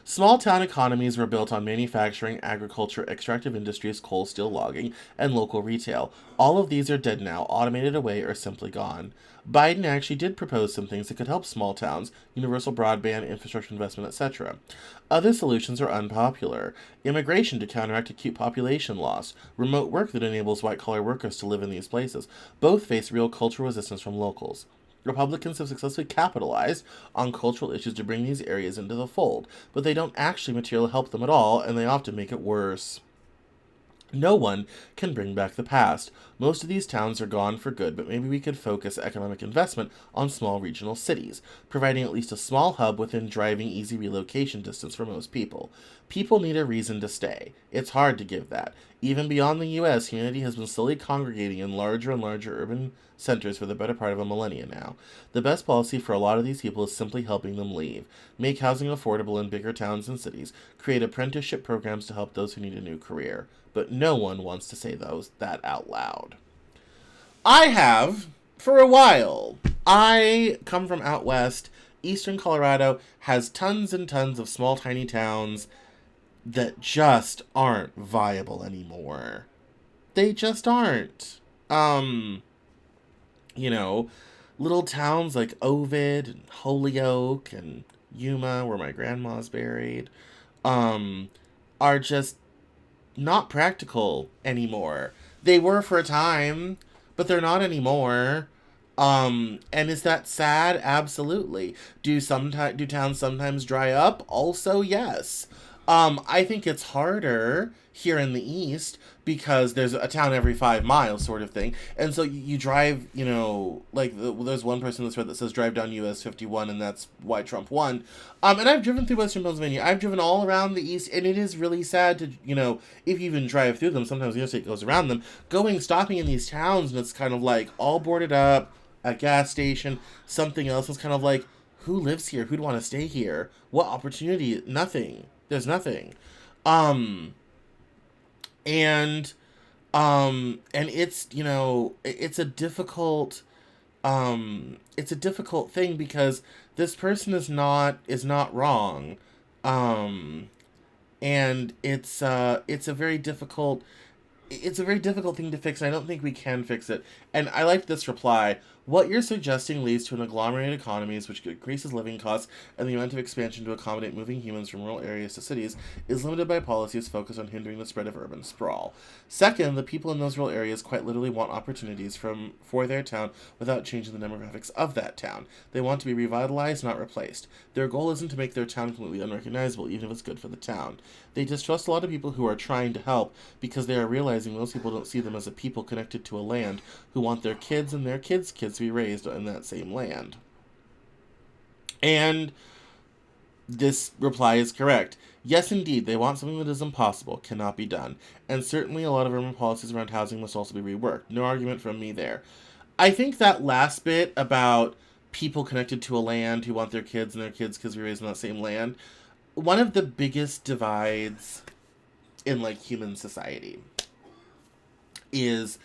Small town economies were built on manufacturing, agriculture, extractive industries, coal, steel, logging, and local retail. All of these are dead now, automated away, or simply gone. Biden actually did propose some things that could help small towns: universal broadband, infrastructure investment, etc. Other solutions are unpopular. Immigration to counteract acute population loss. Remote work that enables white-collar workers to live in these places. Both face real cultural resistance from locals. Republicans have successfully capitalized on cultural issues to bring these areas into the fold, but they don't actually materially help them at all, and they often make it worse. No one can bring back the past. Most of these towns are gone for good, but maybe we could focus economic investment on small regional cities, providing at least a small hub within driving easy relocation distance for most people. People need a reason to stay. It's hard to give that. Even beyond the U.S., humanity has been slowly congregating in larger and larger urban centers for the better part of a millennia now. The best policy for a lot of these people is simply helping them leave. Make housing affordable in bigger towns and cities. Create apprenticeship programs to help those who need a new career. But no one wants to say that out loud. I have, for a while. I come from out west. Eastern Colorado has tons and tons of small, tiny towns that just aren't viable anymore. They just aren't. You know, little towns like Ovid and Holyoke and Yuma, where my grandma's buried, are just not practical anymore. They were for a time, but they're not anymore. And is that sad? Absolutely. Do towns sometimes dry up? Also, yes. I think it's harder here in the East because there's a town every 5 miles sort of thing. And so you drive, there's one person in this thread that says drive down US 51 and that's why Trump won. And I've driven through Western Pennsylvania. I've driven all around the East, and it is really sad to, if you even drive through them, sometimes the interstate goes around them, stopping in these towns, and it's kind of like all boarded up, a gas station, something else. It's kind of like, who lives here? Who'd want to stay here? What opportunity? Nothing. There's nothing. And it's, it's a difficult thing because this person is not wrong. And it's a very difficult thing to fix, and I don't think we can fix it. And I like this reply. What you're suggesting leads to an agglomerated economies, which increases living costs, and the amount of expansion to accommodate moving humans from rural areas to cities is limited by policies focused on hindering the spread of urban sprawl. Second, the people in those rural areas quite literally want opportunities for their town without changing the demographics of that town. They want to be revitalized, not replaced. Their goal isn't to make their town completely unrecognizable, even if it's good for the town. They distrust a lot of people who are trying to help because they are realizing most people don't see them as a people connected to a land who want their kids and their kids' kids to be raised in that same land. And this reply is correct. Yes, indeed, they want something that is impossible, cannot be done. And certainly a lot of urban policies around housing must also be reworked. No argument from me there. I think that last bit about people connected to a land who want their kids and their kids' kids to be raised in that same land, one of the biggest divides in, human society is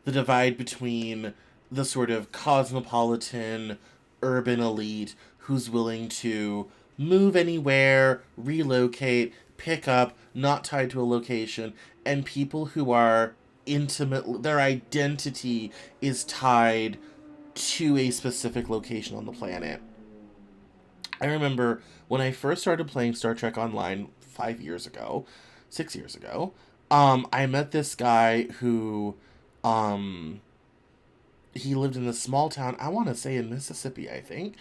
the divide between the sort of cosmopolitan urban elite who's willing to move anywhere, relocate, pick up, not tied to a location, and people who are intimate, their identity is tied to a specific location on the planet. I remember when I first started playing Star Trek Online 6 years ago, I met this guy who, he lived in a small town, I want to say in Mississippi, I think.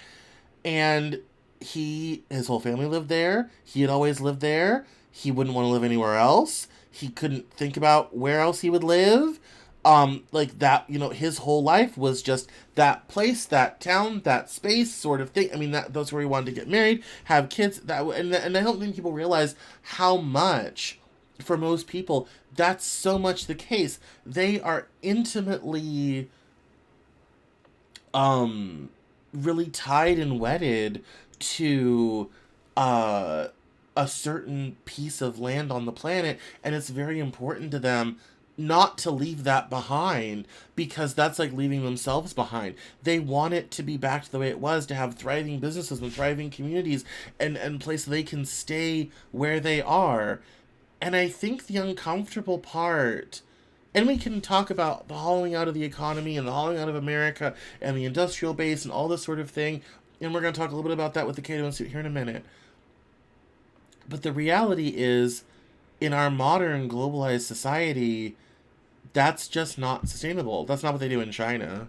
And his whole family lived there. He had always lived there. He wouldn't want to live anywhere else. He couldn't think about where else he would live. His whole life was just that place, that town, that space sort of thing. I mean, that's where he wanted to get married, have kids. And I don't think people realize how much, for most people, that's so much the case. They are intimately really tied and wedded to a certain piece of land on the planet, and it's very important to them not to leave that behind, because that's like leaving themselves behind. They want it to be back to the way it was, to have thriving businesses and thriving communities and places they can stay where they are. And I think the uncomfortable part, and we can talk about the hollowing out of the economy and the hollowing out of America and the industrial base and all this sort of thing. And we're going to talk a little bit about that with the Cato Institute here in a minute. But the reality is, in our modern globalized society, that's just not sustainable. That's not what they do in China.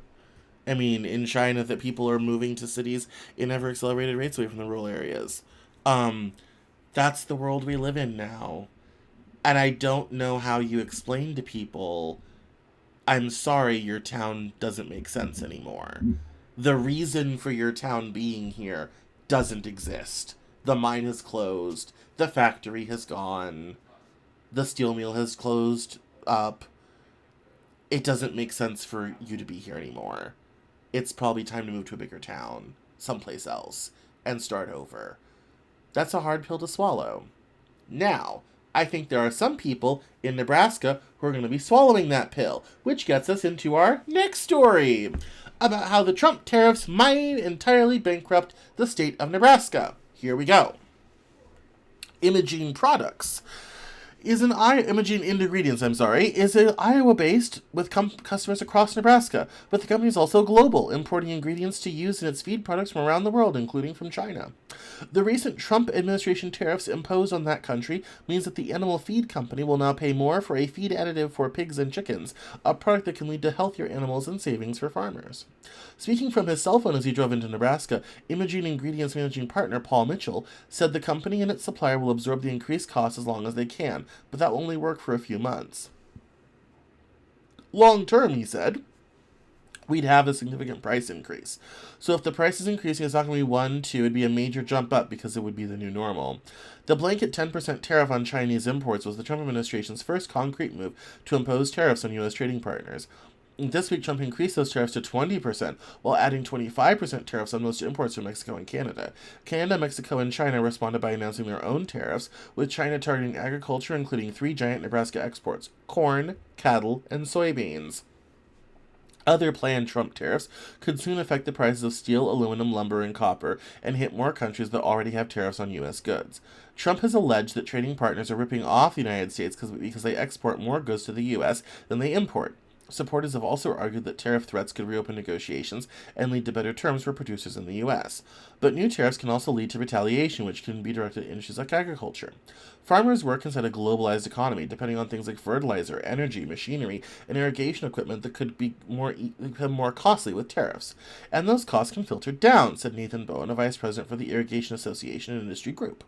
I mean, in China, that people are moving to cities in ever accelerated rates away from the rural areas. That's the world we live in now. And I don't know how you explain to people I'm sorry, your town doesn't make sense anymore. The reason for your town being here doesn't exist. The mine has closed. The factory has gone. The steel mill has closed up. It doesn't make sense for you to be here anymore. It's probably time to move to a bigger town, someplace else, and start over. That's a hard pill to swallow. Now, I think there are some people in Nebraska who are going to be swallowing that pill, which gets us into our next story about how the Trump tariffs might entirely bankrupt the state of Nebraska. Here we go. Imaging Products is Imaging Ingredients, is Iowa-based with customers across Nebraska, but the company is also global, importing ingredients to use in its feed products from around the world, including from China. The recent Trump administration tariffs imposed on that country means that the animal feed company will now pay more for a feed additive for pigs and chickens, a product that can lead to healthier animals and savings for farmers. Speaking from his cell phone as he drove into Nebraska, Imaging Ingredients managing partner Paul Mitchell said the company and its supplier will absorb the increased costs as long as they can, but that will only work for a few months. Long term, he said, we'd have a significant price increase. So if the price is increasing, it's not going to be 1, 2, it'd be a major jump up because it would be the new normal. The blanket 10% tariff on Chinese imports was the Trump administration's first concrete move to impose tariffs on U.S. trading partners. This week, Trump increased those tariffs to 20%, while adding 25% tariffs on most imports from Mexico and Canada. Canada, Mexico, and China responded by announcing their own tariffs, with China targeting agriculture, including 3 giant Nebraska exports: corn, cattle, and soybeans. Other planned Trump tariffs could soon affect the prices of steel, aluminum, lumber, and copper, and hit more countries that already have tariffs on U.S. goods. Trump has alleged that trading partners are ripping off the United States because they export more goods to the U.S. than they import. Supporters have also argued that tariff threats could reopen negotiations and lead to better terms for producers in the U.S. But new tariffs can also lead to retaliation, which can be directed at industries like agriculture. Farmers work inside a globalized economy, depending on things like fertilizer, energy, machinery, and irrigation equipment that could become more costly with tariffs. And those costs can filter down, said Nathan Bowen, a vice president for the Irrigation Association and Industry Group.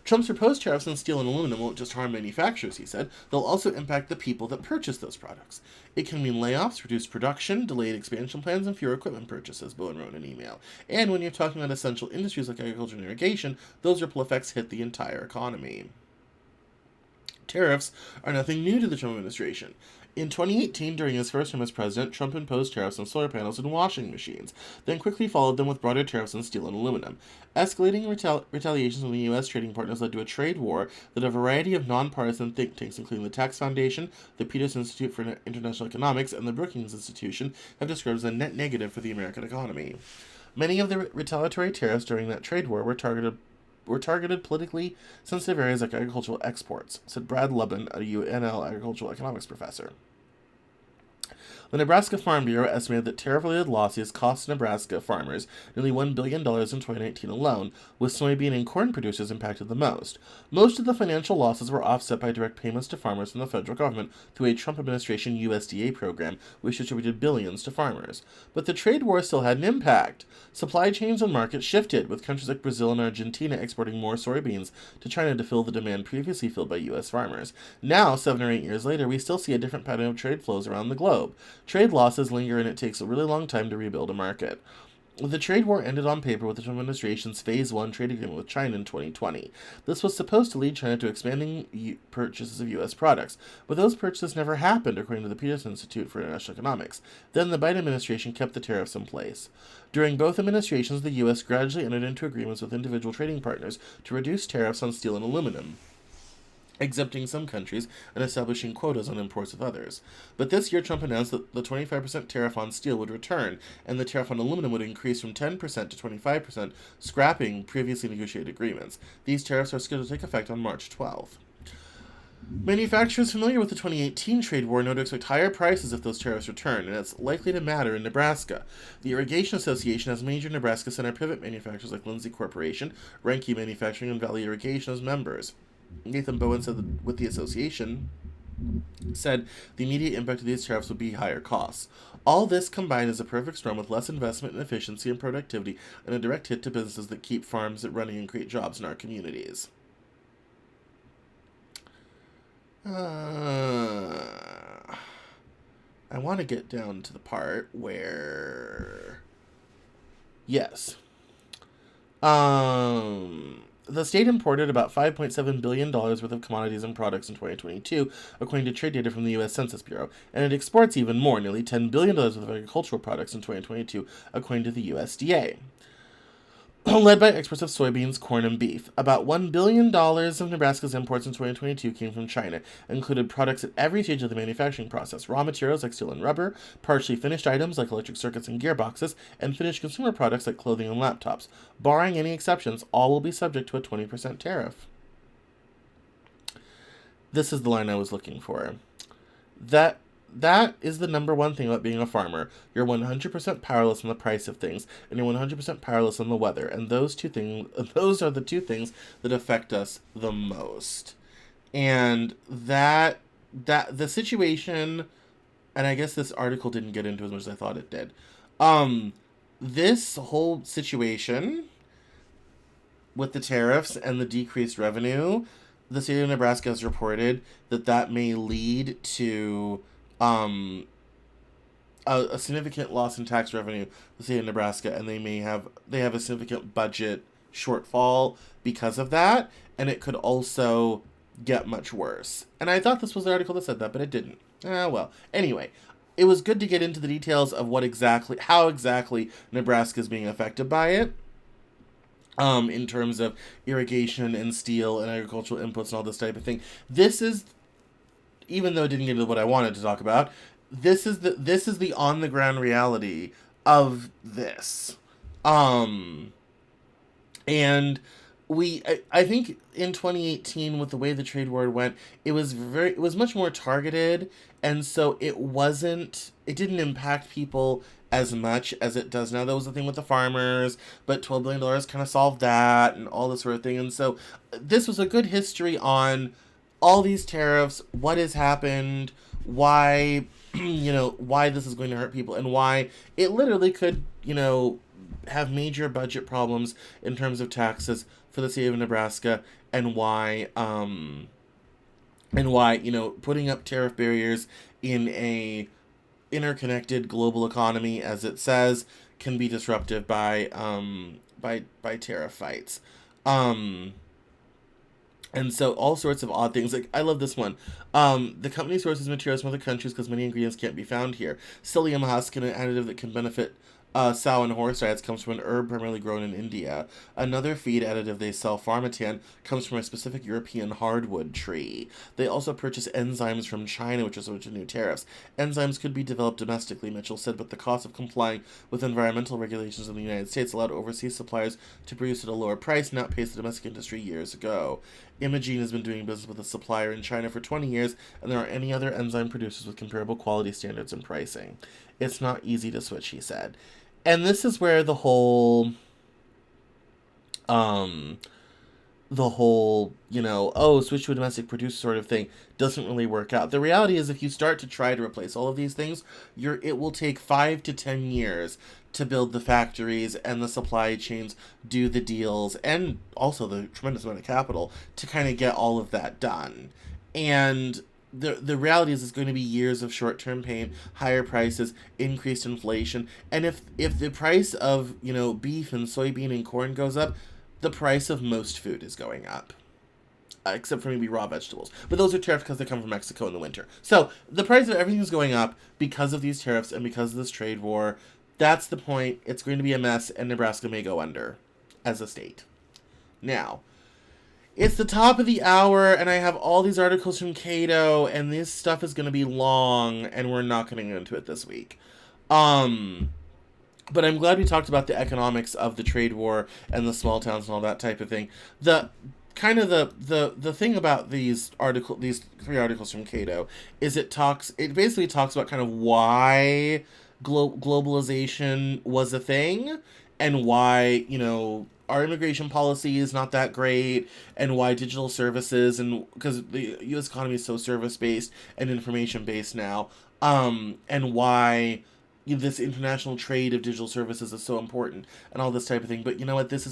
Trump's proposed tariffs on steel and aluminum won't just harm manufacturers, he said. They'll also impact the people that purchase those products. It can mean layoffs, reduced production, delayed expansion plans, and fewer equipment purchases, Bowen wrote in an email. And when you're talking about essential industries like agriculture and irrigation, those ripple effects hit the entire economy. Tariffs are nothing new to the Trump administration. In 2018, during his first term as president, Trump imposed tariffs on solar panels and washing machines, then quickly followed them with broader tariffs on steel and aluminum. Escalating retaliations from the U.S. trading partners led to a trade war that a variety of nonpartisan think tanks, including the Tax Foundation, the Peters Institute for International Economics, and the Brookings Institution, have described as a net negative for the American economy. Many of the retaliatory tariffs during that trade war were targeted politically sensitive areas like agricultural exports, said Brad Lubin, a UNL agricultural economics professor. The Nebraska Farm Bureau estimated that tariff-related losses cost Nebraska farmers nearly $1 billion in 2019 alone, with soybean and corn producers impacted the most. Most of the financial losses were offset by direct payments to farmers from the federal government through a Trump administration USDA program, which distributed billions to farmers. But the trade war still had an impact. Supply chains and markets shifted, with countries like Brazil and Argentina exporting more soybeans to China to fill the demand previously filled by U.S. farmers. Now, 7 or 8 years later, we still see a different pattern of trade flows around the globe. Trade losses linger, and it takes a really long time to rebuild a market. The trade war ended on paper with the Trump administration's Phase 1 trade agreement with China in 2020. This was supposed to lead China to expanding purchases of U.S. products, but those purchases never happened, according to the Peters Institute for International Economics. Then the Biden administration kept the tariffs in place. During both administrations, the U.S. gradually entered into agreements with individual trading partners to reduce tariffs on steel and aluminum, exempting some countries and establishing quotas on imports of others. But this year, Trump announced that the 25% tariff on steel would return, and the tariff on aluminum would increase from 10% to 25%, scrapping previously negotiated agreements. These tariffs are scheduled to take effect on March 12th. Manufacturers familiar with the 2018 trade war know to expect higher prices if those tariffs return, and it's likely to matter in Nebraska. The Irrigation Association has major Nebraska center pivot manufacturers like Lindsay Corporation, Renke Manufacturing, and Valley Irrigation as members. Nathan Bowen said that with the association, said the immediate impact of these tariffs would be higher costs. All this combined is a perfect storm with less investment in efficiency and productivity and a direct hit to businesses that keep farms running and create jobs in our communities. I want to get down to the part where, yes. The state imported about $5.7 billion worth of commodities and products in 2022, according to trade data from the U.S. Census Bureau, and it exports even more, nearly $10 billion worth of agricultural products in 2022, according to the USDA. Led by exports of soybeans, corn, and beef. About $1 billion of Nebraska's imports in 2022 came from China, included products at every stage of the manufacturing process, raw materials like steel and rubber, partially finished items like electric circuits and gearboxes, and finished consumer products like clothing and laptops. Barring any exceptions, all will be subject to a 20% tariff. This is the line I was looking for. That is the number one thing about being a farmer. You're 100% powerless on the price of things, and you're 100% powerless on the weather. And those are the two things that affect us the most. And that the situation, and I guess this article didn't get into as much as I thought it did. This whole situation with the tariffs and the decreased revenue, the state of Nebraska has reported that may lead to a significant loss in tax revenue for the state of Nebraska, and they have a significant budget shortfall because of that, and it could also get much worse. And I thought this was the article that said that, but it didn't. Well. Anyway, it was good to get into the details of how exactly Nebraska is being affected by it. In terms of irrigation and steel and agricultural inputs and all this type of thing. This is, even though it didn't get into what I wanted to talk about, this is the on the ground reality of this. And I think in 2018, with the way the trade war went, it was much more targeted, and so it didn't impact people as much as it does now. That was the thing with the farmers, but $12 billion kind of solved that and all this sort of thing. And so this was a good history on all these tariffs, what has happened, why, why this is going to hurt people, and why it literally could, have major budget problems in terms of taxes for the state of Nebraska, and why putting up tariff barriers in a interconnected global economy, as it says, can be disruptive by tariff fights. And so all sorts of odd things. Like, I love this one. The company sources materials from other countries because many ingredients can't be found here. Psyllium husk, an additive that can benefit sow and horse diets, comes from an herb primarily grown in India. Another feed additive they sell, Pharmatan, comes from a specific European hardwood tree. They also purchase enzymes from China, which is subject to new tariffs. Enzymes could be developed domestically, Mitchell said, but the cost of complying with environmental regulations in the United States allowed overseas suppliers to produce at a lower price and outpace the domestic industry years ago. Imogene has been doing business with a supplier in China for 20 years, and there aren't any other enzyme producers with comparable quality standards and pricing. It's not easy to switch, he said. And this is where the whole, switch to a domestic producer sort of thing doesn't really work out. The reality is, if you start to try to replace all of these things, it will take 5 to 10 years to build the factories and the supply chains, do the deals, and also the tremendous amount of capital to kind of get all of that done. And the reality is, it's going to be years of short-term pain, higher prices, increased inflation, and if the price of beef and soybean and corn goes up, the price of most food is going up, except for maybe raw vegetables. But those are tariffs because they come from Mexico in the winter. So the price of everything is going up because of these tariffs and because of this trade war. That's the point. It's going to be a mess, and Nebraska may go under as a state. Now, it's the top of the hour, and I have all these articles from Cato, and this stuff is going to be long, and we're not going to get into it this week. But I'm glad we talked about the economics of the trade war and the small towns and all that type of thing. The thing about these 3 articles from Cato is it basically talks about kind of why globalization was a thing, and why, our immigration policy is not that great, and why digital services, and because the U.S. economy is so service-based and information-based now, and why this international trade of digital services is so important, and all this type of thing. But you know what? This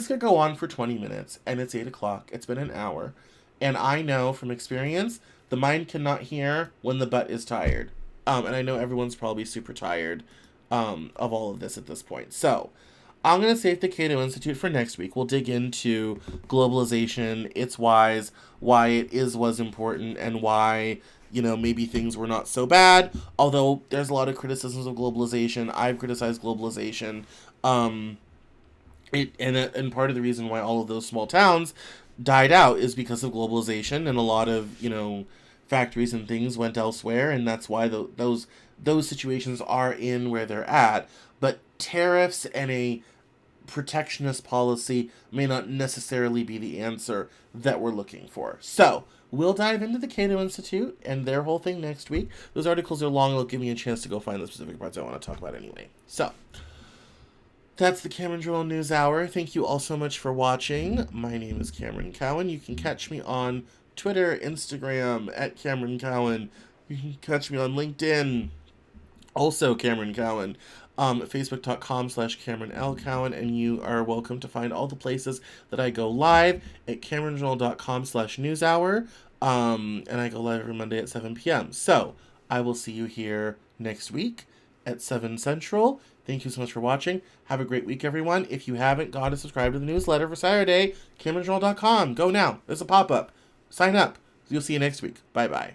could go on for 20 minutes, and it's 8 o'clock. It's been an hour, And I know from experience, the mind cannot hear when the butt is tired. And I know everyone's probably super tired of all of this at this point. So I'm going to save the Cato Institute for next week. We'll dig into globalization, its whys, why it was important, and why, maybe things were not so bad. Although there's a lot of criticisms of globalization. I've criticized globalization. And part of the reason why all of those small towns died out is because of globalization, and a lot of, factories and things went elsewhere, and that's why those situations are in where they're at. But tariffs and a protectionist policy may not necessarily be the answer that we're looking for. So we'll dive into the Cato Institute and their whole thing next week. Those articles are long. They'll give me a chance to go find the specific parts I want to talk about anyway. So that's the Cameron Journal Newshour. Thank you all so much for watching. My name is Cameron Cowan. You can catch me on Twitter, Instagram, at Cameron Cowan. You can catch me on LinkedIn, also Cameron Cowan. Facebook.com/Cameron L. Cowan, and you are welcome to find all the places that I go live at CameronJournal.com/newshour. And I go live every Monday at 7 p.m. So I will see you here next week at 7 Central. Thank you so much for watching. Have a great week, everyone. If you haven't got to subscribe to the newsletter for Saturday, CameronJournal.com. Go now. There's a pop-up. Sign up. You'll see you next week. Bye-bye.